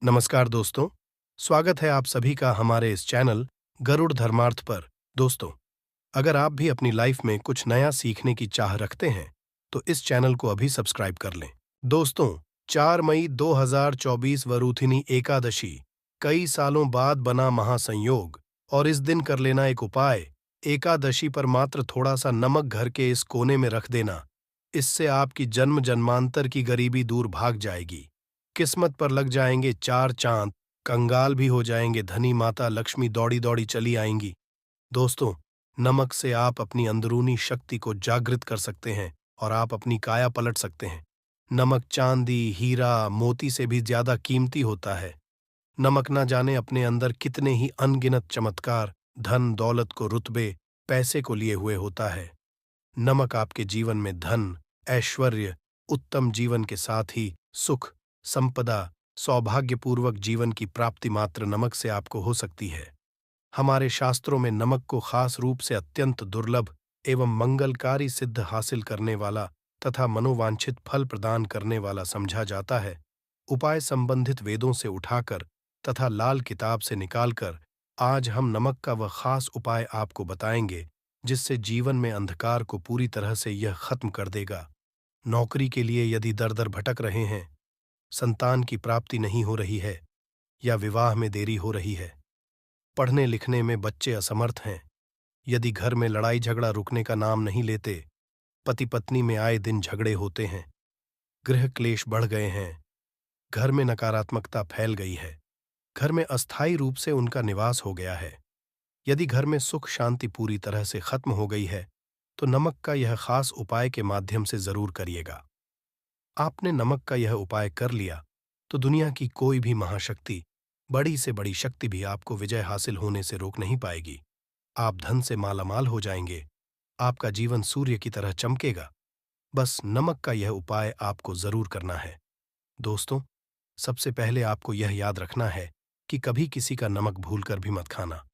नमस्कार दोस्तों, स्वागत है आप सभी का हमारे इस चैनल गरुड़ धर्मार्थ पर। दोस्तों, अगर आप भी अपनी लाइफ में कुछ नया सीखने की चाह रखते हैं, तो इस चैनल को अभी सब्सक्राइब कर लें। दोस्तों, 4 मई 2024 वरूथिनी एकादशी, कई सालों बाद बना महासंयोग, और इस दिन कर लेना एक उपाय। एकादशी पर मात्र थोड़ा सा नमक घर के इस कोने में रख देना, इससे आपकी जन्म जन्मांतर की गरीबी दूर भाग जाएगी। किस्मत पर लग जाएंगे 4 चांद, कंगाल भी हो जाएंगे धनी, माता लक्ष्मी दौड़ी दौड़ी चली आएंगी। दोस्तों, नमक से आप अपनी अंदरूनी शक्ति को जागृत कर सकते हैं और आप अपनी काया पलट सकते हैं। नमक चांदी, हीरा, मोती से भी ज्यादा कीमती होता है। नमक ना जाने अपने अंदर कितने ही अनगिनत चमत्कार, धन दौलत को, रुतबे, पैसे को लिए हुए होता है। नमक आपके जीवन में धन, ऐश्वर्य, उत्तम जीवन के साथ ही सुख, संपदा, सौभाग्यपूर्वक जीवन की प्राप्ति मात्र नमक से आपको हो सकती है। हमारे शास्त्रों में नमक को खास रूप से अत्यंत दुर्लभ एवं मंगलकारी सिद्ध हासिल करने वाला तथा मनोवांछित फल प्रदान करने वाला समझा जाता है। उपाय संबंधित वेदों से उठाकर तथा लाल किताब से निकालकर आज हम नमक का वह खास उपाय आपको बताएंगे, जिससे जीवन में अंधकार को पूरी तरह से यह खत्म कर देगा। नौकरी के लिए यदि दर दर भटक रहे हैं, संतान की प्राप्ति नहीं हो रही है या विवाह में देरी हो रही है, पढ़ने लिखने में बच्चे असमर्थ हैं, यदि घर में लड़ाई झगड़ा रुकने का नाम नहीं लेते, पति पत्नी में आए दिन झगड़े होते हैं, गृह क्लेश बढ़ गए हैं, घर में नकारात्मकता फैल गई है, घर में अस्थायी रूप से उनका निवास हो गया है, यदि घर में सुख शांति पूरी तरह से खत्म हो गई है, तो नमक का यह खास उपाय के माध्यम से जरूर करिएगा। आपने नमक का यह उपाय कर लिया तो दुनिया की कोई भी महाशक्ति, बड़ी से बड़ी शक्ति भी आपको विजय हासिल होने से रोक नहीं पाएगी। आप धन से मालामाल हो जाएंगे, आपका जीवन सूर्य की तरह चमकेगा। बस नमक का यह उपाय आपको जरूर करना है। दोस्तों, सबसे पहले आपको यह याद रखना है कि कभी किसी का नमक भूलकर भी मत खाना।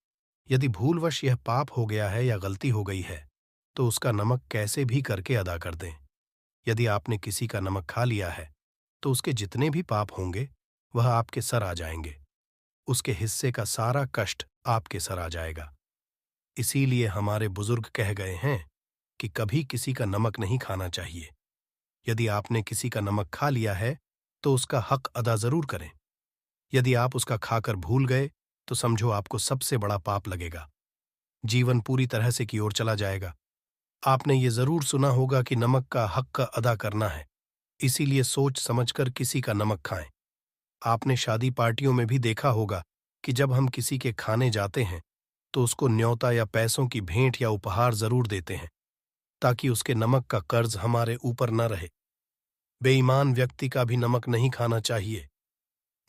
यदि भूलवश यह पाप हो गया है या गलती हो गई है, तो उसका नमक कैसे भी करके अदा कर दें। यदि आपने किसी का नमक खा लिया है, तो उसके जितने भी पाप होंगे वह आपके सर आ जाएंगे। उसके हिस्से का सारा कष्ट आपके सर आ जाएगा। इसीलिए हमारे बुजुर्ग कह गए हैं कि कभी किसी का नमक नहीं खाना चाहिए। यदि आपने किसी का नमक खा लिया है, तो उसका हक अदा जरूर करें। यदि आप उसका खाकर भूल गए, तो समझो आपको सबसे बड़ा पाप लगेगा। जीवन पूरी तरह से की ओर चला जाएगा। आपने ये जरूर सुना होगा कि नमक का हक का अदा करना है, इसीलिए सोच समझकर किसी का नमक खाएं। आपने शादी पार्टियों में भी देखा होगा कि जब हम किसी के खाने जाते हैं, तो उसको न्योता या पैसों की भेंट या उपहार जरूर देते हैं, ताकि उसके नमक का कर्ज हमारे ऊपर न रहे। बेईमान व्यक्ति का भी नमक नहीं खाना चाहिए,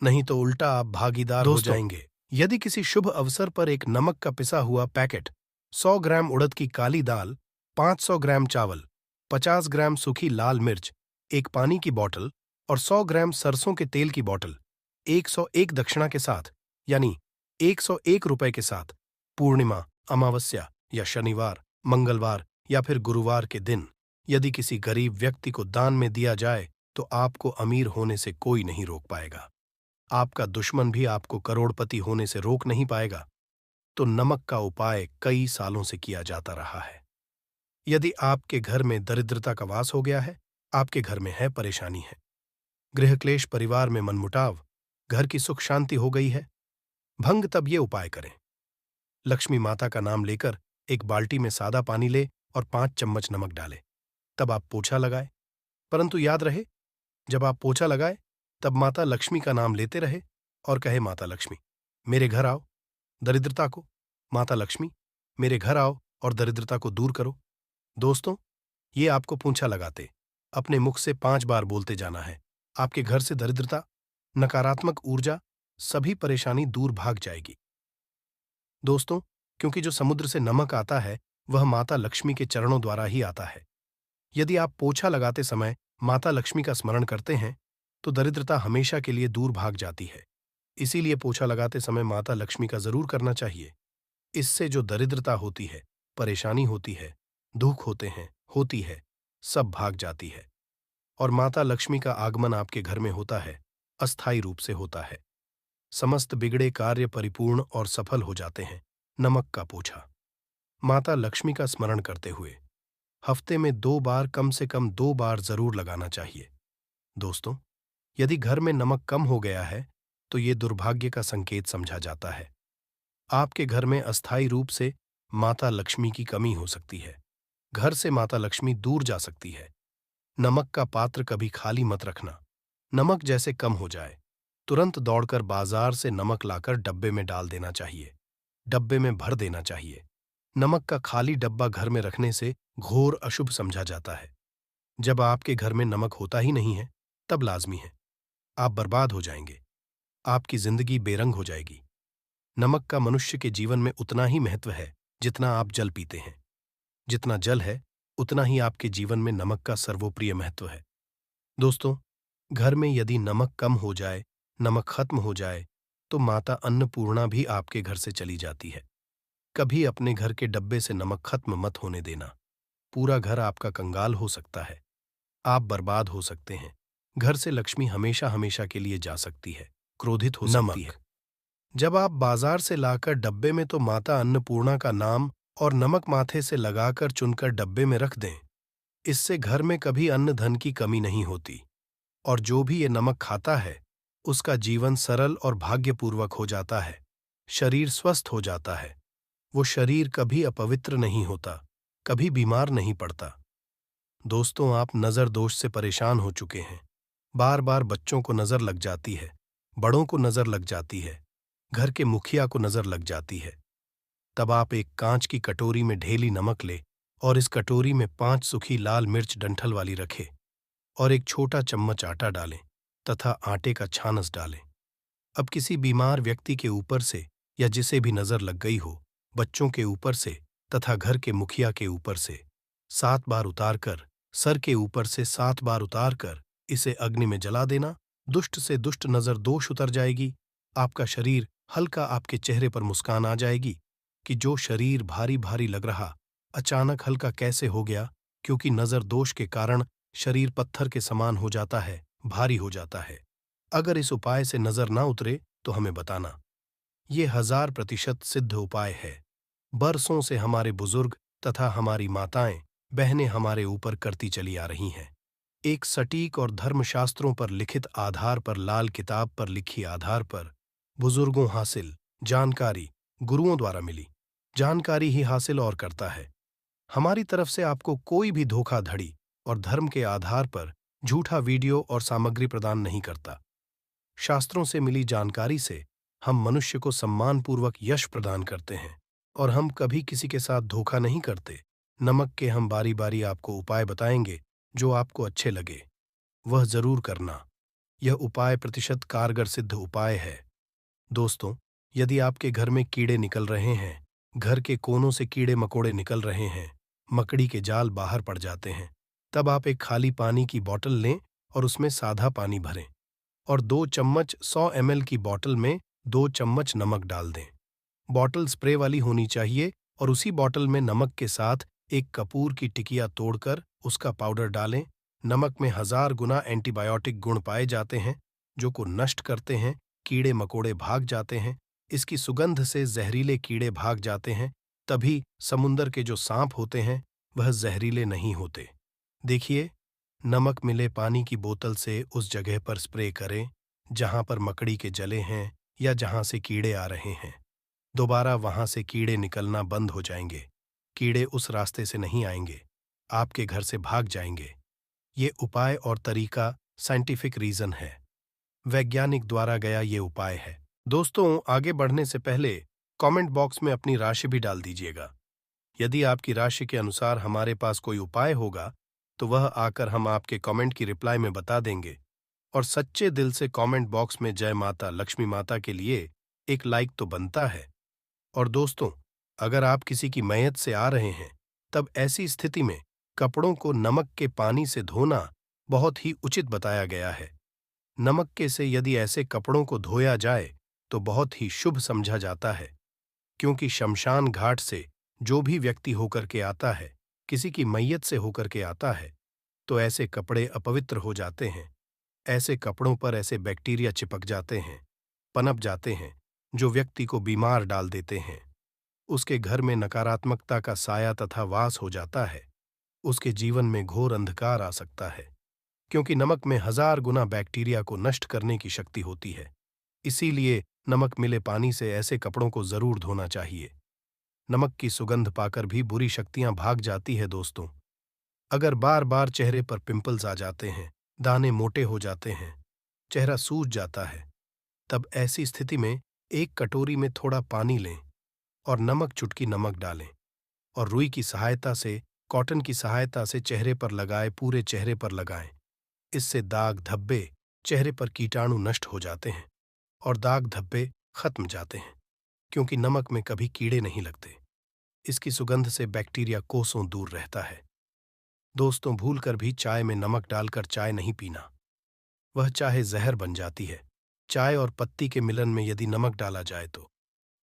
नहीं तो उल्टा आप भागीदार हो जाएंगे। यदि किसी शुभ अवसर पर एक नमक का पिसा हुआ पैकेट, 100 ग्राम उड़द की काली दाल, 500 ग्राम चावल, 50 ग्राम सूखी लाल मिर्च, एक पानी की बोतल और 100 ग्राम सरसों के तेल की बोतल 101 दक्षिणा के साथ, यानी 101 रुपए के साथ, पूर्णिमा, अमावस्या या शनिवार, मंगलवार या फिर गुरुवार के दिन यदि किसी गरीब व्यक्ति को दान में दिया जाए, तो आपको अमीर होने से कोई नहीं रोक पाएगा। आपका दुश्मन भी आपको करोड़पति होने से रोक नहीं पाएगा। तो नमक का उपाय कई सालों से किया जाता रहा है। यदि आपके घर में दरिद्रता का वास हो गया है, आपके घर में है परेशानी है, गृह क्लेश, परिवार में मनमुटाव, घर की सुख शांति हो गई है, भंग, तब ये उपाय करें। लक्ष्मी माता का नाम लेकर एक बाल्टी में सादा पानी ले और 5 चम्मच नमक डालें। तब आप पोछा लगाए, परंतु याद रहे, जब आप पोछा लगाए तब माता लक्ष्मी का नाम लेते रहे और कहे, माता लक्ष्मी मेरे घर आओ, दरिद्रता को, माता लक्ष्मी मेरे घर आओ और दरिद्रता को दूर करो। दोस्तों, ये आपको पूंछा लगाते अपने मुख से 5 बार बोलते जाना है। आपके घर से दरिद्रता, नकारात्मक ऊर्जा, सभी परेशानी दूर भाग जाएगी। दोस्तों, क्योंकि जो समुद्र से नमक आता है वह माता लक्ष्मी के चरणों द्वारा ही आता है। यदि आप पोछा लगाते समय माता लक्ष्मी का स्मरण करते हैं, तो दरिद्रता हमेशा के लिए दूर भाग जाती है। इसीलिए पोछा लगाते समय माता लक्ष्मी का जरूर करना चाहिए। इससे जो दरिद्रता होती है, परेशानी होती है, दुख होते हैं, होती है, सब भाग जाती है और माता लक्ष्मी का आगमन आपके घर में होता है, अस्थायी रूप से होता है। समस्त बिगड़े कार्य परिपूर्ण और सफल हो जाते हैं। नमक का पोछा। माता लक्ष्मी का स्मरण करते हुए हफ्ते में 2 बार, कम से कम 2 बार जरूर लगाना चाहिए। दोस्तों, यदि घर में नमक कम हो गया है तो ये दुर्भाग्य का संकेत समझा जाता है। आपके घर में अस्थायी रूप से माता लक्ष्मी की कमी हो सकती है। घर से माता लक्ष्मी दूर जा सकती है। नमक का पात्र कभी खाली मत रखना। नमक जैसे कम हो जाए, तुरंत दौड़कर बाजार से नमक लाकर डब्बे में डाल देना चाहिए। डब्बे में भर देना चाहिए। नमक का खाली डब्बा घर में रखने से घोर अशुभ समझा जाता है। जब आपके घर में नमक होता ही नहीं है, तब लाजमी है आप बर्बाद हो जाएंगे। आपकी जिंदगी बेरंग हो जाएगी। नमक का मनुष्य के जीवन में उतना ही महत्व है जितना आप जल पीते हैं। जितना जल है, उतना ही आपके जीवन में नमक का सर्वोप्रिय महत्व है। दोस्तों, घर में यदि नमक कम हो जाए, नमक खत्म हो जाए, तो माता अन्नपूर्णा भी आपके घर से चली जाती है। कभी अपने घर के डब्बे से नमक खत्म मत होने देना। पूरा घर आपका कंगाल हो सकता है। आप बर्बाद हो सकते हैं। घर से लक्ष्मी हमेशा हमेशा के लिए जा सकती है, क्रोधित हो सकती है। जब आप बाजार से लाकर डब्बे में तो माता अन्नपूर्णा का नाम और नमक माथे से लगाकर चुनकर डब्बे में रख दें। इससे घर में कभी अन्न धन की कमी नहीं होती और जो भी ये नमक खाता है उसका जीवन सरल और भाग्यपूर्वक हो जाता है। शरीर स्वस्थ हो जाता है। वो शरीर कभी अपवित्र नहीं होता, कभी बीमार नहीं पड़ता। दोस्तों, आप नजर दोष से परेशान हो चुके हैं। बार बार बच्चों को नजर लग जाती है, बड़ों को नजर लग जाती है, घर के मुखिया को नजर लग जाती है। तब आप एक कांच की कटोरी में ढेली नमक ले और इस कटोरी में 5 सूखी लाल मिर्च डंठल वाली रखें और एक छोटा चम्मच आटा डालें तथा आटे का छानस डालें। अब किसी बीमार व्यक्ति के ऊपर से या जिसे भी नजर लग गई हो, बच्चों के ऊपर से तथा घर के मुखिया के ऊपर से 7 बार उतारकर, सर के ऊपर से 7 बार उतारकर इसे अग्नि में जला देना। दुष्ट से दुष्ट नजर दोष उतर जाएगी। आपका शरीर हल्का, आपके चेहरे पर मुस्कान आ जाएगी कि जो शरीर भारी भारी लग रहा, अचानक हल्का कैसे हो गया, क्योंकि नजर दोष के कारण शरीर पत्थर के समान हो जाता है, भारी हो जाता है। अगर इस उपाय से नजर ना उतरे तो हमें बताना। ये 1000% सिद्ध उपाय है। बरसों से हमारे बुजुर्ग तथा हमारी माताएं बहनें हमारे ऊपर करती चली आ रही हैं। एक सटीक और धर्मशास्त्रों पर लिखित आधार पर, लाल किताब पर लिखी आधार पर बुजुर्गों हासिल जानकारी, गुरुओं द्वारा मिली जानकारी ही हासिल और करता है। हमारी तरफ से आपको कोई भी धोखाधड़ी और धर्म के आधार पर झूठा वीडियो और सामग्री प्रदान नहीं करता। शास्त्रों से मिली जानकारी से हम मनुष्य को सम्मानपूर्वक यश प्रदान करते हैं और हम कभी किसी के साथ धोखा नहीं करते। नमक के हम बारी बारी आपको उपाय बताएंगे। जो आपको अच्छे लगे वह जरूर करना। यह उपाय प्रतिशत कारगर सिद्ध उपाय है। दोस्तों, यदि आपके घर में कीड़े निकल रहे हैं, घर के कोनों से कीड़े मकोड़े निकल रहे हैं, मकड़ी के जाल बाहर पड़ जाते हैं, तब आप एक खाली पानी की बोतल लें और उसमें सादा पानी भरें और 2 चम्मच 100 ml की बोतल में 2 चम्मच नमक डाल दें। बोतल स्प्रे वाली होनी चाहिए और उसी बोतल में नमक के साथ एक कपूर की टिकिया तोड़कर उसका पाउडर डालें। नमक में 1000 गुना एंटीबायोटिक गुण पाए जाते हैं जो को नष्ट करते हैं। कीड़े मकोड़े भाग जाते हैं। इसकी सुगंध से जहरीले कीड़े भाग जाते हैं। तभी समुंदर के जो सांप होते हैं वह जहरीले नहीं होते। देखिए, नमक मिले पानी की बोतल से उस जगह पर स्प्रे करें जहां पर मकड़ी के जले हैं या जहां से कीड़े आ रहे हैं। दोबारा वहां से कीड़े निकलना बंद हो जाएंगे। कीड़े उस रास्ते से नहीं आएंगे, आपके घर से भाग जाएंगे। ये उपाय और तरीका साइंटिफिक रीजन है, वैज्ञानिक द्वारा गया ये उपाय है। दोस्तों, आगे बढ़ने से पहले कमेंट बॉक्स में अपनी राशि भी डाल दीजिएगा। यदि आपकी राशि के अनुसार हमारे पास कोई उपाय होगा तो वह आकर हम आपके कमेंट की रिप्लाई में बता देंगे। और सच्चे दिल से कमेंट बॉक्स में जय माता लक्ष्मी माता के लिए एक लाइक तो बनता है। और दोस्तों, अगर आप किसी की मैयत से आ रहे हैं तब ऐसी स्थिति में कपड़ों को नमक के पानी से धोना बहुत ही उचित बताया गया है। नमक के से यदि ऐसे कपड़ों को धोया जाए तो बहुत ही शुभ समझा जाता है, क्योंकि शमशान घाट से जो भी व्यक्ति होकर के आता है, किसी की मैयत से होकर के आता है, तो ऐसे कपड़े अपवित्र हो जाते हैं। ऐसे कपड़ों पर ऐसे बैक्टीरिया चिपक जाते हैं पनप जाते हैं जो व्यक्ति को बीमार डाल देते हैं। उसके घर में नकारात्मकता का साया तथा वास हो जाता है। उसके जीवन में घोर अंधकार आ सकता है, क्योंकि नमक में 1000 गुना बैक्टीरिया को नष्ट करने की शक्ति होती है। इसीलिए नमक मिले पानी से ऐसे कपड़ों को जरूर धोना चाहिए। नमक की सुगंध पाकर भी बुरी शक्तियां भाग जाती है दोस्तों। अगर बार बार चेहरे पर पिंपल्स आ जाते हैं, दाने मोटे हो जाते हैं, चेहरा सूज जाता है, तब ऐसी स्थिति में एक कटोरी में थोड़ा पानी लें और नमक चुटकी नमक डालें और रुई की सहायता से, कॉटन की सहायता से चेहरे पर लगाए, पूरे चेहरे पर लगाएं। इससे दाग धब्बे, चेहरे पर कीटाणु नष्ट हो जाते हैं और दाग धब्बे खत्म जाते हैं, क्योंकि नमक में कभी कीड़े नहीं लगते। इसकी सुगंध से बैक्टीरिया कोसों दूर रहता है। दोस्तों, भूलकर भी चाय में नमक डालकर चाय नहीं पीना, वह चाहे जहर बन जाती है। चाय और पत्ती के मिलन में यदि नमक डाला जाए तो,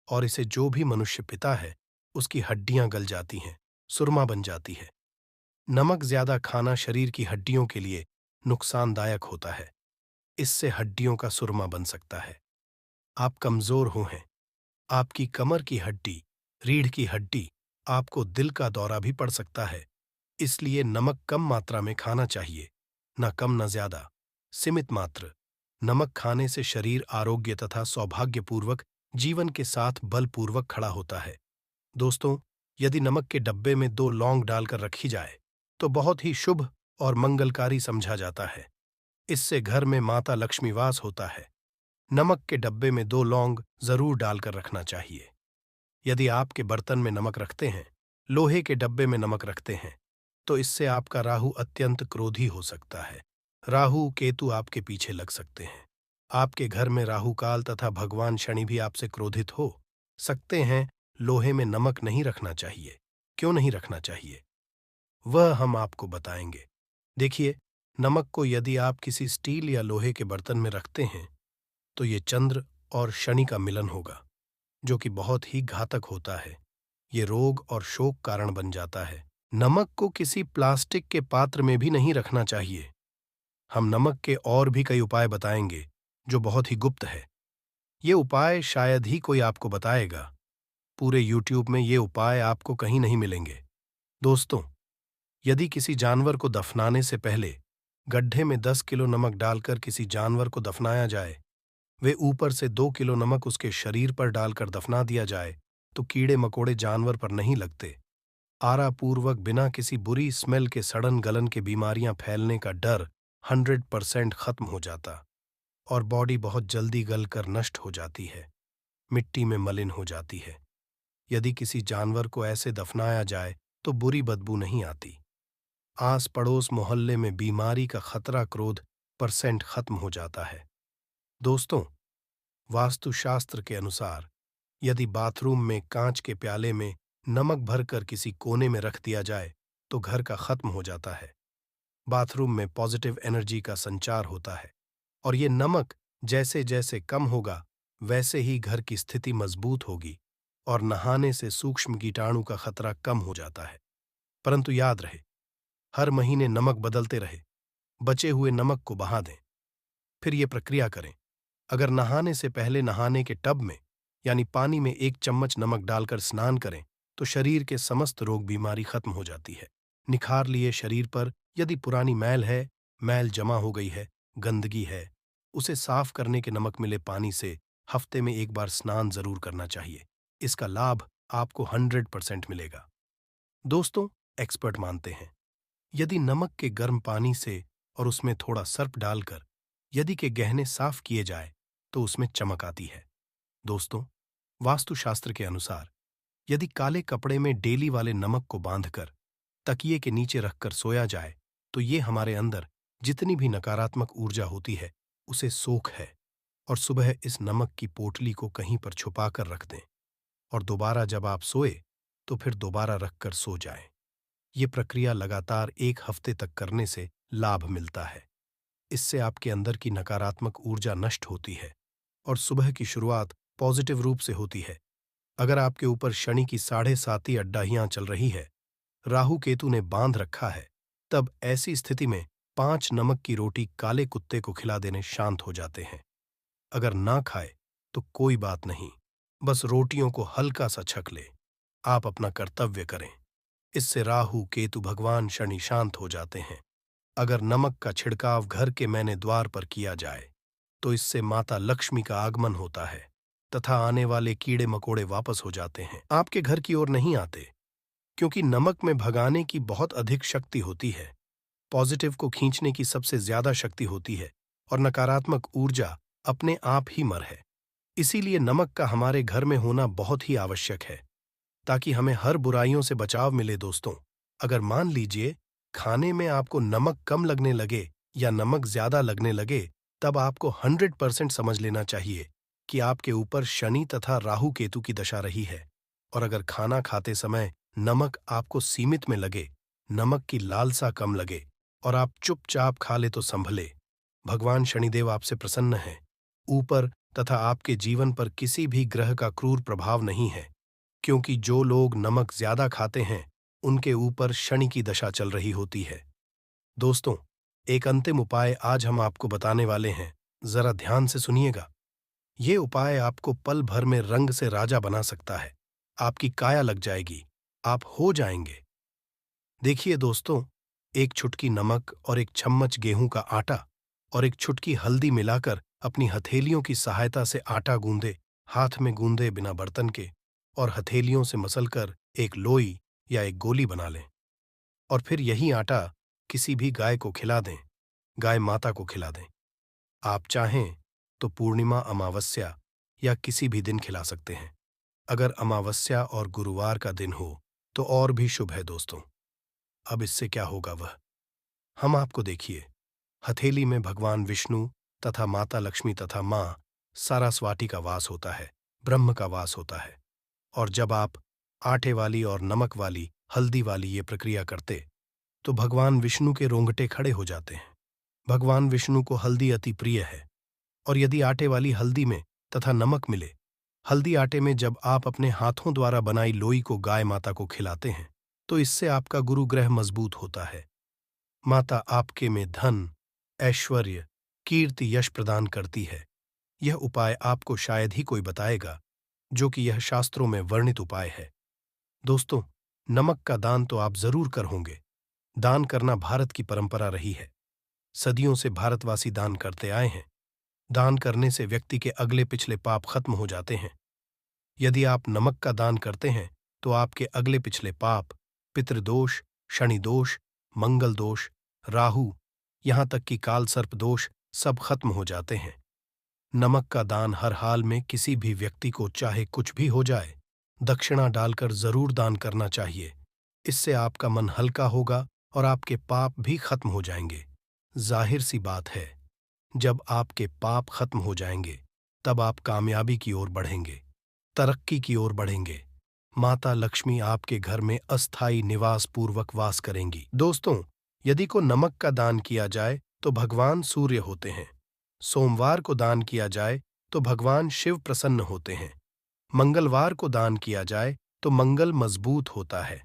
और इसे जो भी मनुष्य पीता है उसकी हड्डियां गल जाती हैं, सुरमा बन जाती है। नमक ज्यादा खाना शरीर की हड्डियों के लिए नुकसानदायक होता है। इससे हड्डियों का सुरमा बन सकता है। आप कमजोर हो हैं, आपकी कमर की हड्डी, रीढ़ की हड्डी, आपको दिल का दौरा भी पड़ सकता है। इसलिए नमक कम मात्रा में खाना चाहिए, न कम न ज्यादा, सीमित मात्र। नमक खाने से शरीर आरोग्य तथा सौभाग्यपूर्वक जीवन के साथ बलपूर्वक खड़ा होता है। दोस्तों, यदि नमक के डब्बे में 2 लौंग डालकर रखी जाए तो बहुत ही शुभ और मंगलकारी समझा जाता है। इससे घर में माता लक्ष्मी वास होता है। नमक के डब्बे में 2 लौंग जरूर डालकर रखना चाहिए। यदि आपके बर्तन में नमक रखते हैं, लोहे के डब्बे में नमक रखते हैं, तो इससे आपका राहु अत्यंत क्रोधी हो सकता है। राहु केतु आपके पीछे लग सकते हैं। आपके घर में राहु काल तथा भगवान शनि भी आपसे क्रोधित हो सकते हैं। लोहे में नमक नहीं रखना चाहिए। क्यों नहीं रखना चाहिए, वह हम आपको बताएंगे। देखिए, नमक को यदि आप किसी स्टील या लोहे के बर्तन में रखते हैं तो ये चंद्र और शनि का मिलन होगा, जो कि बहुत ही घातक होता है। ये रोग और शोक कारण बन जाता है। नमक को किसी प्लास्टिक के पात्र में भी नहीं रखना चाहिए। हम नमक के और भी कई उपाय बताएंगे जो बहुत ही गुप्त है। ये उपाय शायद ही कोई आपको बताएगा। पूरे YouTube में ये उपाय आपको कहीं नहीं मिलेंगे। दोस्तों, यदि किसी जानवर को दफनाने से पहले गड्ढे में 10 किलो नमक डालकर किसी जानवर को दफनाया जाए, वे ऊपर से 2 किलो नमक उसके शरीर पर डालकर दफना दिया जाए, तो कीड़े मकोड़े जानवर पर नहीं लगते। आरापूर्वक बिना किसी बुरी स्मेल के सड़न गलन के बीमारियां फैलने का डर 100% खत्म हो जाता और बॉडी बहुत जल्दी गलकर नष्ट हो जाती है, मिट्टी में मलिन हो जाती है। यदि किसी जानवर को ऐसे दफनाया जाए तो बुरी बदबू नहीं आती। आस पड़ोस मोहल्ले में बीमारी का खतरा क्रोध % खत्म हो जाता है। दोस्तों, वास्तुशास्त्र के अनुसार यदि बाथरूम में कांच के प्याले में नमक भरकर किसी कोने में रख दिया जाए तो घर का खत्म हो जाता है। बाथरूम में पॉजिटिव एनर्जी का संचार होता है और ये नमक जैसे जैसे कम होगा वैसे ही घर की स्थिति मजबूत होगी और नहाने से सूक्ष्म कीटाणु का खतरा कम हो जाता है। परंतु याद रहे, हर महीने नमक बदलते रहे। बचे हुए नमक को बहा दें, फिर ये प्रक्रिया करें। अगर नहाने से पहले नहाने के टब में यानी पानी में 1 चम्मच नमक डालकर स्नान करें तो शरीर के समस्त रोग बीमारी खत्म हो जाती है। निखार लिए शरीर पर यदि पुरानी मैल है, मैल जमा हो गई है, गंदगी है, उसे साफ करने के नमक मिले पानी से हफ्ते में 1 बार स्नान जरूर करना चाहिए। इसका लाभ आपको 100% मिलेगा। दोस्तों, एक्सपर्ट मानते हैं यदि नमक के गर्म पानी से और उसमें थोड़ा सर्फ डालकर यदि के गहने साफ किए जाए तो उसमें चमक आती है। दोस्तों, वास्तुशास्त्र के अनुसार यदि काले कपड़े में डेली वाले नमक को बांधकर तकिए के नीचे रखकर सोया जाए तो ये हमारे अंदर जितनी भी नकारात्मक ऊर्जा होती है उसे सोख है और सुबह इस नमक की पोटली को कहीं पर छुपाकर रख दें और दोबारा जब आप सोए तो फिर दोबारा रखकर सो जाएं। ये प्रक्रिया लगातार 1 हफ्ते तक करने से लाभ मिलता है। इससे आपके अंदर की नकारात्मक ऊर्जा नष्ट होती है और सुबह की शुरुआत पॉजिटिव रूप से होती है। अगर आपके ऊपर शनि की 7.5 अड्डाहियां चल रही है, राहु केतु ने बांध रखा है, तब ऐसी स्थिति में 5 नमक की रोटी काले कुत्ते को खिला देने शांत हो जाते हैं। अगर ना खाए तो कोई बात नहीं, बस रोटियों को हल्का सा छक ले। आप अपना कर्तव्य करें। इससे राहु केतु भगवान शनि शांत हो जाते हैं। अगर नमक का छिड़काव घर के मैंने द्वार पर किया जाए तो इससे माता लक्ष्मी का आगमन होता है तथा आने वाले कीड़े मकोड़े वापस हो जाते हैं, आपके घर की ओर नहीं आते। क्योंकि नमक में भगाने की बहुत अधिक शक्ति होती है, पॉजिटिव को खींचने की सबसे ज्यादा शक्ति होती है और नकारात्मक ऊर्जा अपने आप ही मर है। इसीलिए नमक का हमारे घर में होना बहुत ही आवश्यक है ताकि हमें हर बुराइयों से बचाव मिले। दोस्तों, अगर मान लीजिए खाने में आपको नमक कम लगने लगे या नमक ज्यादा लगने लगे, तब आपको 100% समझ लेना चाहिए कि आपके ऊपर शनि तथा राहु केतु की दशा रही है। और अगर खाना खाते समय नमक आपको सीमित में लगे, नमक की लालसा कम लगे और आप चुपचाप खा ले तो संभले, भगवान शनिदेव आपसे प्रसन्न हैं। ऊपर तथा आपके जीवन पर किसी भी ग्रह का क्रूर प्रभाव नहीं है, क्योंकि जो लोग नमक ज्यादा खाते हैं उनके ऊपर शनि की दशा चल रही होती है। दोस्तों, एक अंतिम उपाय आज हम आपको बताने वाले हैं, जरा ध्यान से सुनिएगा। ये उपाय आपको पल भर में रंग से राजा बना सकता है। आपकी काया लग जाएगी, आप हो जाएंगे। देखिए दोस्तों, एक चुटकी नमक और एक चम्मच गेहूं का आटा और एक चुटकी हल्दी मिलाकर अपनी हथेलियों की सहायता से आटा गूंदे, हाथ में गूंदे बिना बर्तन के, और हथेलियों से मसलकर एक लोई या एक गोली बना लें। और फिर यही आटा किसी भी गाय को खिला दें, गाय माता को खिला दें। आप चाहें तो पूर्णिमा, अमावस्या या किसी भी दिन खिला सकते हैं। अगर अमावस्या और गुरुवार का दिन हो तो और भी शुभ है। दोस्तों, अब इससे क्या होगा वह हम आपको देखिए। हथेली में भगवान विष्णु तथा माता लक्ष्मी तथा मां सारास्वाटी का वास होता है, ब्रह्म का वास होता है। और जब आप आटे वाली और नमक वाली, हल्दी वाली ये प्रक्रिया करते तो भगवान विष्णु के रोंगटे खड़े हो जाते हैं। भगवान विष्णु को हल्दी अति प्रिय है, और यदि आटे वाली हल्दी में तथा नमक मिले, हल्दी आटे में जब आप अपने हाथों द्वारा बनाई लोई को गाय माता को खिलाते हैं तो इससे आपका गुरु ग्रह मजबूत होता है। माता आपके में धन, ऐश्वर्य, कीर्ति, यश प्रदान करती है। यह उपाय आपको शायद ही कोई बताएगा, जो कि यह शास्त्रों में वर्णित उपाय है। दोस्तों, नमक का दान तो आप जरूर कर होंगे। दान करना भारत की परंपरा रही है। सदियों से भारतवासी दान करते आए हैं। दान करने से व्यक्ति के अगले पिछले पाप खत्म हो जाते हैं। यदि आप नमक का दान करते हैं तो आपके अगले पिछले पाप, पितृदोष, शनि दोष, मंगल दोष, राहु, यहां तक कि काल सर्प दोष सब खत्म हो जाते हैं। नमक का दान हर हाल में किसी भी व्यक्ति को, चाहे कुछ भी हो जाए, दक्षिणा डालकर जरूर दान करना चाहिए। इससे आपका मन हल्का होगा और आपके पाप भी खत्म हो जाएंगे। जाहिर सी बात है, जब आपके पाप खत्म हो जाएंगे तब आप कामयाबी की ओर बढ़ेंगे, तरक्की की ओर बढ़ेंगे। माता लक्ष्मी आपके घर में अस्थायी निवास पूर्वक वास करेंगी। दोस्तों, यदि को नमक का दान किया जाए तो भगवान सूर्य होते हैं। सोमवार को दान किया जाए तो भगवान शिव प्रसन्न होते हैं। मंगलवार को दान किया जाए तो मंगल मजबूत होता है।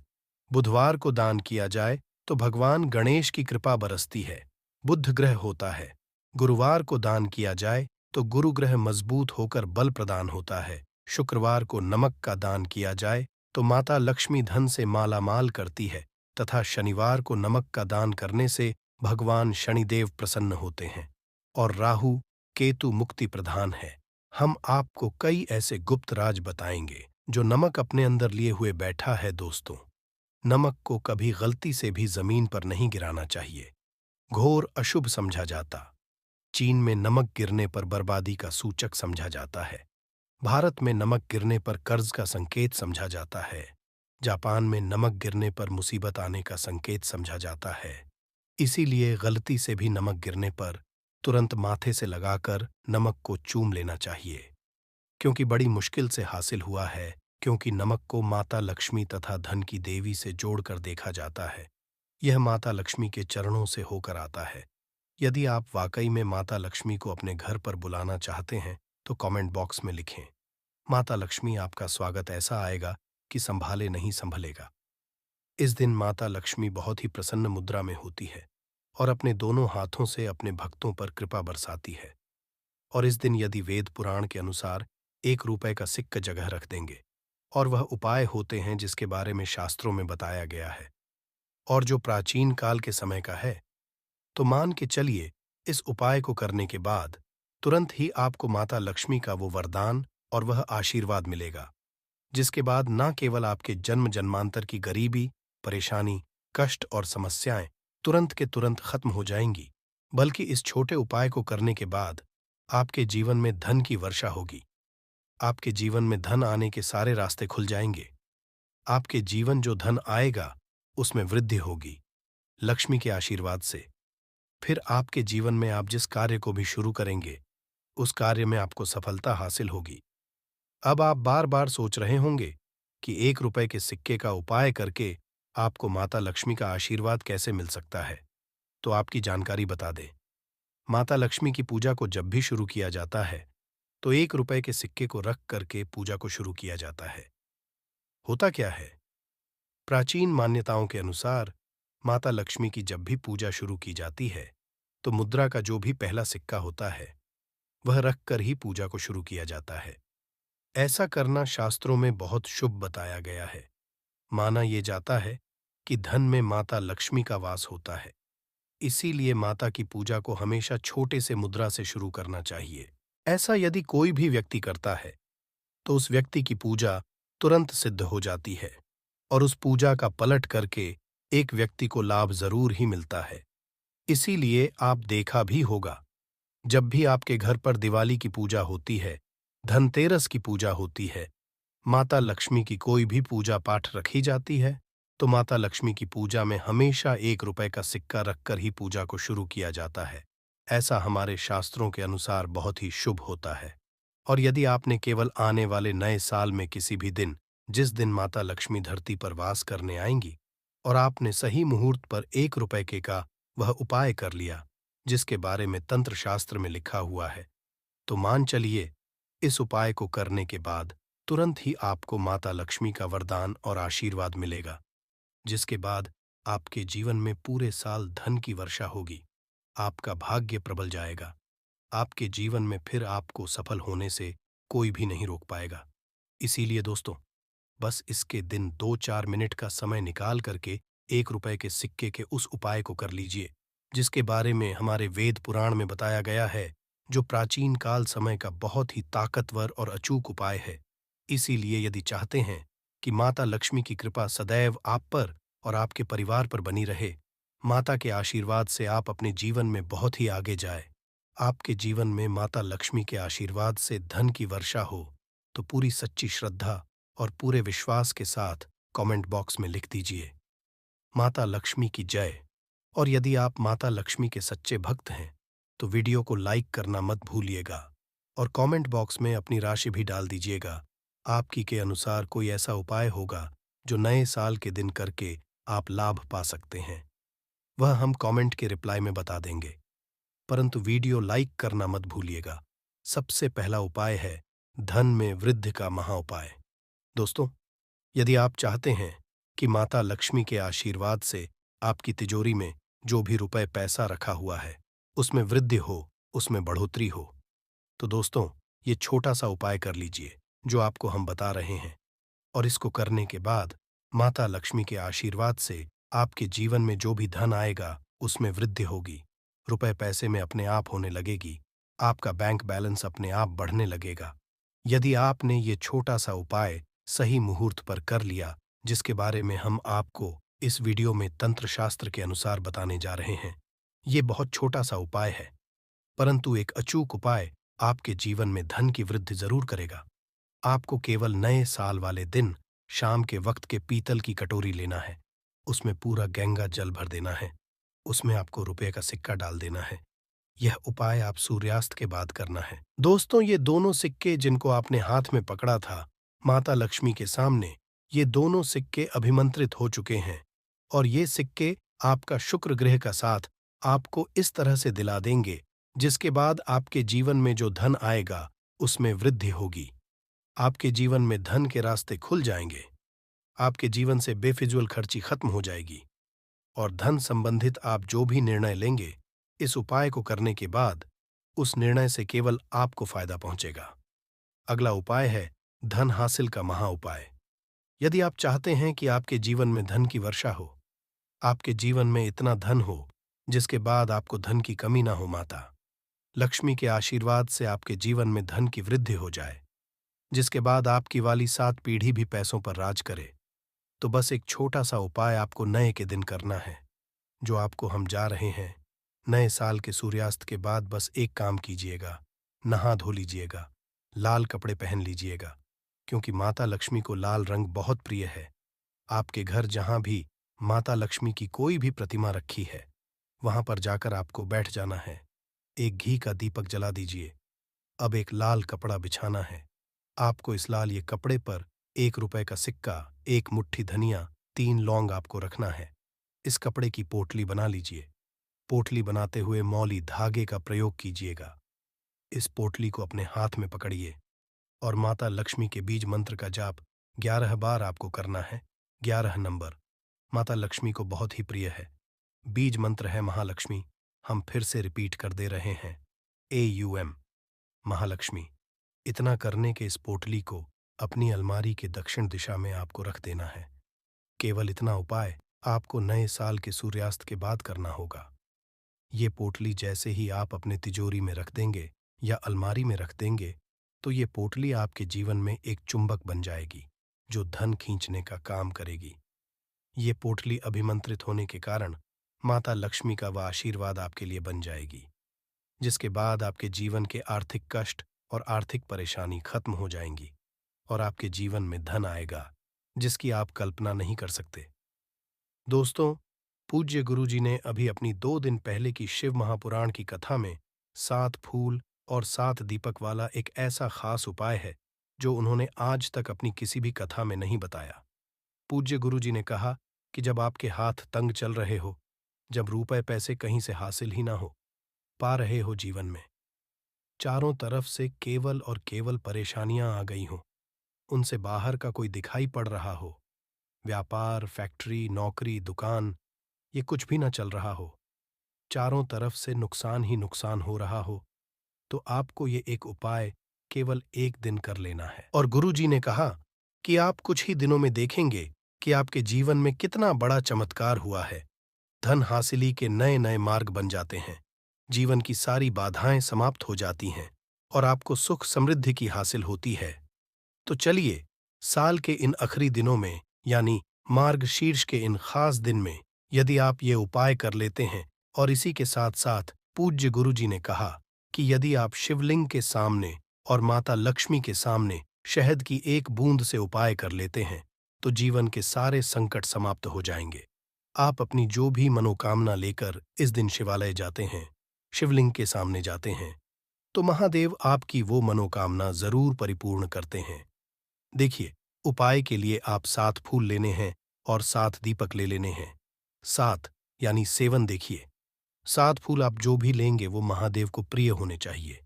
बुधवार को दान किया जाए तो भगवान गणेश की कृपा बरसती है, बुध ग्रह होता है। गुरुवार को दान किया जाए तो गुरु ग्रह मजबूत होकर बल प्रदान होता है। शुक्रवार को नमक का दान किया जाए तो माता लक्ष्मी धन से मालामाल करती है तथा शनिवार को नमक का दान करने से भगवान शनिदेव प्रसन्न होते हैं और राहु केतु मुक्ति प्रदान है। हम आपको कई ऐसे गुप्त राज बताएंगे जो नमक अपने अंदर लिए हुए बैठा है। दोस्तों, नमक को कभी गलती से भी जमीन पर नहीं गिराना चाहिए, घोर अशुभ समझा जाता। चीन में नमक गिरने पर बर्बादी का सूचक समझा जाता है। भारत में नमक गिरने पर कर्ज का संकेत समझा जाता है। जापान में नमक गिरने पर मुसीबत आने का संकेत समझा जाता है। इसीलिए गलती से भी नमक गिरने पर तुरंत माथे से लगाकर नमक को चूम लेना चाहिए, क्योंकि बड़ी मुश्किल से हासिल हुआ है। क्योंकि नमक को माता लक्ष्मी तथा धन की देवी से जोड़कर देखा जाता है। यह माता लक्ष्मी के चरणों से होकर आता है। यदि आप वाकई में माता लक्ष्मी को अपने घर पर बुलाना चाहते हैं तो कमेंट बॉक्स में लिखें। माता लक्ष्मी आपका स्वागत ऐसा आएगा कि संभाले नहीं संभलेगा। इस दिन माता लक्ष्मी बहुत ही प्रसन्न मुद्रा में होती है और अपने दोनों हाथों से अपने भक्तों पर कृपा बरसाती है। और इस दिन यदि वेद पुराण के अनुसार 1 रुपए का सिक्का जगह रख देंगे। और वह उपाय होते हैं जिसके बारे में शास्त्रों में बताया गया है और जो प्राचीन काल के समय का है। तो मान के चलिए, इस उपाय को करने के बाद तुरंत ही आपको माता लक्ष्मी का वो वरदान और वह आशीर्वाद मिलेगा, जिसके बाद ना केवल आपके जन्म जन्मांतर की गरीबी, परेशानी, कष्ट और समस्याएं तुरंत के तुरंत खत्म हो जाएंगी, बल्कि इस छोटे उपाय को करने के बाद आपके जीवन में धन की वर्षा होगी। आपके जीवन में धन आने के सारे रास्ते खुल जाएंगे। आपके जीवन जो धन आएगा उसमें वृद्धि होगी लक्ष्मी के आशीर्वाद से। फिर आपके जीवन में आप जिस कार्य को भी शुरू करेंगे उस कार्य में आपको सफलता हासिल होगी। अब आप बार बार सोच रहे होंगे कि 1 रुपए के सिक्के का उपाय करके आपको माता लक्ष्मी का आशीर्वाद कैसे मिल सकता है। तो आपकी जानकारी बता दें, माता लक्ष्मी की पूजा को जब भी शुरू किया जाता है तो 1 रुपए के सिक्के को रख करके पूजा को शुरू किया जाता है। होता क्या है, प्राचीन मान्यताओं के अनुसार माता लक्ष्मी की जब भी पूजा शुरू की जाती है तो मुद्रा का जो भी पहला सिक्का होता है वह रख कर ही पूजा को शुरू किया जाता है। ऐसा करना शास्त्रों में बहुत शुभ बताया गया है। माना यह जाता है कि धन में माता लक्ष्मी का वास होता है, इसीलिए माता की पूजा को हमेशा छोटे से मुद्रा से शुरू करना चाहिए। ऐसा यदि कोई भी व्यक्ति करता है तो उस व्यक्ति की पूजा तुरंत सिद्ध हो जाती है और उस पूजा का पलट करके एक व्यक्ति को लाभ जरूर ही मिलता है। इसीलिए आप देखा भी होगा, जब भी आपके घर पर दिवाली की पूजा होती है, धनतेरस की पूजा होती है, माता लक्ष्मी की कोई भी पूजा पाठ रखी जाती है, तो माता लक्ष्मी की पूजा में हमेशा 1 रुपए का सिक्का रखकर ही पूजा को शुरू किया जाता है। ऐसा हमारे शास्त्रों के अनुसार बहुत ही शुभ होता है। और यदि आपने केवल आने वाले नए साल में किसी भी दिन, जिस दिन माता लक्ष्मी धरती पर वास करने आएंगी, और आपने सही मुहूर्त पर 1 रुपए के का वह उपाय कर लिया जिसके बारे में तंत्र शास्त्र में लिखा हुआ है, तो मान चलिए इस उपाय को करने के बाद तुरंत ही आपको माता लक्ष्मी का वरदान और आशीर्वाद मिलेगा, जिसके बाद आपके जीवन में पूरे साल धन की वर्षा होगी। आपका भाग्य प्रबल जाएगा। आपके जीवन में फिर आपको सफल होने से कोई भी नहीं रोक पाएगा। इसीलिए दोस्तों, बस इसके दिन 2-4 मिनट का समय निकाल करके 1 रुपए के सिक्के के उस उपाय को कर लीजिए, जिसके बारे में हमारे वेद पुराण में बताया गया है, जो प्राचीन काल समय का बहुत ही ताकतवर और अचूक उपाय है। इसीलिए यदि चाहते हैं कि माता लक्ष्मी की कृपा सदैव आप पर और आपके परिवार पर बनी रहे, माता के आशीर्वाद से आप अपने जीवन में बहुत ही आगे जाए, आपके जीवन में माता लक्ष्मी के आशीर्वाद से धन की वर्षा हो, तो पूरी सच्ची श्रद्धा और पूरे विश्वास के साथ कमेंट बॉक्स में लिख दीजिए, माता लक्ष्मी की जय। और यदि आप माता लक्ष्मी के सच्चे भक्त हैं तो वीडियो को लाइक करना मत भूलिएगा और कमेंट बॉक्स में अपनी राशि भी डाल दीजिएगा। आपकी के अनुसार कोई ऐसा उपाय होगा जो नए साल के दिन करके आप लाभ पा सकते हैं, वह हम कमेंट के रिप्लाई में बता देंगे। परंतु वीडियो लाइक करना मत भूलिएगा। सबसे पहला उपाय है धन में वृद्धि का महाउपाय। दोस्तों, यदि आप चाहते हैं कि माता लक्ष्मी के आशीर्वाद से आपकी तिजोरी में जो भी रुपए पैसा रखा हुआ है उसमें वृद्धि हो, उसमें बढ़ोतरी हो, तो दोस्तों ये छोटा सा उपाय कर लीजिए जो आपको हम बता रहे हैं। और इसको करने के बाद माता लक्ष्मी के आशीर्वाद से आपके जीवन में जो भी धन आएगा उसमें वृद्धि होगी, रुपए पैसे में अपने आप होने लगेगी, आपका बैंक बैलेंस अपने आप बढ़ने लगेगा। यदि आपने ये छोटा सा उपाय सही मुहूर्त पर कर लिया, जिसके बारे में हम आपको इस वीडियो में तंत्र शास्त्र के अनुसार बताने जा रहे हैं। ये बहुत छोटा सा उपाय है, परंतु एक अचूक उपाय आपके जीवन में धन की वृद्धि जरूर करेगा। आपको केवल नए साल वाले दिन शाम के वक्त के पीतल की कटोरी लेना है, उसमें पूरा गंगा जल भर देना है, उसमें आपको रुपए का सिक्का डाल देना है। यह उपाय आप सूर्यास्त के बाद करना है। दोस्तों, ये दोनों सिक्के जिनको आपने हाथ में पकड़ा था माता लक्ष्मी के सामने, ये दोनों सिक्के अभिमंत्रित हो चुके हैं और ये सिक्के आपका शुक्र ग्रह का साथ आपको इस तरह से दिला देंगे, जिसके बाद आपके जीवन में जो धन आएगा उसमें वृद्धि होगी। आपके जीवन में धन के रास्ते खुल जाएंगे, आपके जीवन से बेफिजूल खर्ची खत्म हो जाएगी और धन संबंधित आप जो भी निर्णय लेंगे इस उपाय को करने के बाद उस निर्णय से केवल आपको फायदा पहुंचेगा। अगला उपाय है धन हासिल का महा उपाय। यदि आप चाहते हैं कि आपके जीवन में धन की वर्षा हो, आपके जीवन में इतना धन हो जिसके बाद आपको धन की कमी ना हो, माता लक्ष्मी के आशीर्वाद से आपके जीवन में धन की वृद्धि हो जाए, जिसके बाद आपकी वाली 7 पीढ़ी भी पैसों पर राज करे, तो बस एक छोटा सा उपाय आपको नए के दिन करना है, जो आपको हम जा रहे हैं। नए साल के सूर्यास्त के बाद बस एक काम कीजिएगा, नहा धो लीजिएगा, लाल कपड़े पहन लीजिएगा, क्योंकि माता लक्ष्मी को लाल रंग बहुत प्रिय है। आपके घर जहां भी माता लक्ष्मी की कोई भी प्रतिमा रखी है, वहां पर जाकर आपको बैठ जाना है। एक घी का दीपक जला दीजिए। अब एक लाल कपड़ा बिछाना है। आपको इस लाल ये कपड़े पर 1 रुपए का सिक्का, 1 मुट्ठी धनिया, 3 लौंग आपको रखना है। इस कपड़े की पोटली बना लीजिए। पोटली बनाते हुए मौली धागे का प्रयोग कीजिएगा। इस पोटली को अपने हाथ में पकड़िए और माता लक्ष्मी के बीज मंत्र का जाप 11 बार आपको करना है। 11 नंबर माता लक्ष्मी को बहुत ही प्रिय है। बीज मंत्र है महालक्ष्मी। हम फिर से रिपीट कर दे रहे हैं, AUM, महालक्ष्मी। इतना करने के इस पोटली को अपनी अलमारी के दक्षिण दिशा में आपको रख देना है। केवल इतना उपाय आपको नए साल के सूर्यास्त के बाद करना होगा। ये पोटली जैसे ही आप अपने तिजोरी में रख देंगे या अलमारी में रख देंगे, तो ये पोटली आपके जीवन में एक चुंबक बन जाएगी, जो धन खींचने का काम करेगी। ये पोटली अभिमंत्रित होने के कारण माता लक्ष्मी का वह आशीर्वाद आपके लिए बन जाएगी, जिसके बाद आपके जीवन के आर्थिक कष्ट और आर्थिक परेशानी खत्म हो जाएंगी और आपके जीवन में धन आएगा, जिसकी आप कल्पना नहीं कर सकते। दोस्तों, पूज्य गुरुजी ने अभी अपनी 2 दिन पहले की शिव महापुराण की कथा में 7 फूल और 7 दीपक वाला एक ऐसा खास उपाय है, जो उन्होंने आज तक अपनी किसी भी कथा में नहीं बताया। पूज्य गुरुजी ने कहा कि जब आपके हाथ तंग चल रहे हो, जब रुपए पैसे कहीं से हासिल ही ना हो पा रहे हो, जीवन में चारों तरफ से केवल और केवल परेशानियां आ गई हों, उनसे बाहर का कोई दिखाई पड़ रहा हो, व्यापार, फैक्ट्री, नौकरी, दुकान, ये कुछ भी ना चल रहा हो, चारों तरफ से नुकसान ही नुकसान हो रहा हो, तो आपको ये एक उपाय केवल एक दिन कर लेना है। और गुरुजी ने कहा कि आप कुछ ही दिनों में देखेंगे कि आपके जीवन में कितना बड़ा चमत्कार हुआ है। धन हासिली के नए नए मार्ग बन जाते हैं, जीवन की सारी बाधाएं समाप्त हो जाती हैं और आपको सुख समृद्धि की हासिल होती है। तो चलिए, साल के इन आखिरी दिनों में, यानी मार्ग शीर्ष के इन खास दिन में, यदि आप ये उपाय कर लेते हैं, और इसी के साथ साथ पूज्य गुरुजी ने कहा कि यदि आप शिवलिंग के सामने और माता लक्ष्मी के सामने शहद की एक बूंद से उपाय कर लेते हैं, तो जीवन के सारे संकट समाप्त हो जाएंगे। आप अपनी जो भी मनोकामना लेकर इस दिन शिवालय जाते हैं, शिवलिंग के सामने जाते हैं, तो महादेव आपकी वो मनोकामना जरूर परिपूर्ण करते हैं। देखिए, उपाय के लिए आप 7 फूल लेने हैं और 7 दीपक ले लेने हैं। 7 यानी 7। देखिए, 7 फूल आप जो भी लेंगे वो महादेव को प्रिय होने चाहिए।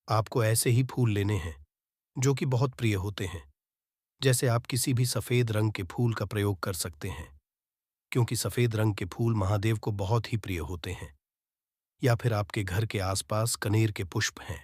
आपको ऐसे ही फूल लेने हैं जो कि बहुत प्रिय होते हैं। जैसे आप किसी भी सफेद रंग के फूल का प्रयोग कर सकते हैं, क्योंकि सफेद रंग के फूल महादेव को बहुत ही प्रिय होते हैं। या फिर आपके घर के आसपास कनेर के पुष्प हैं,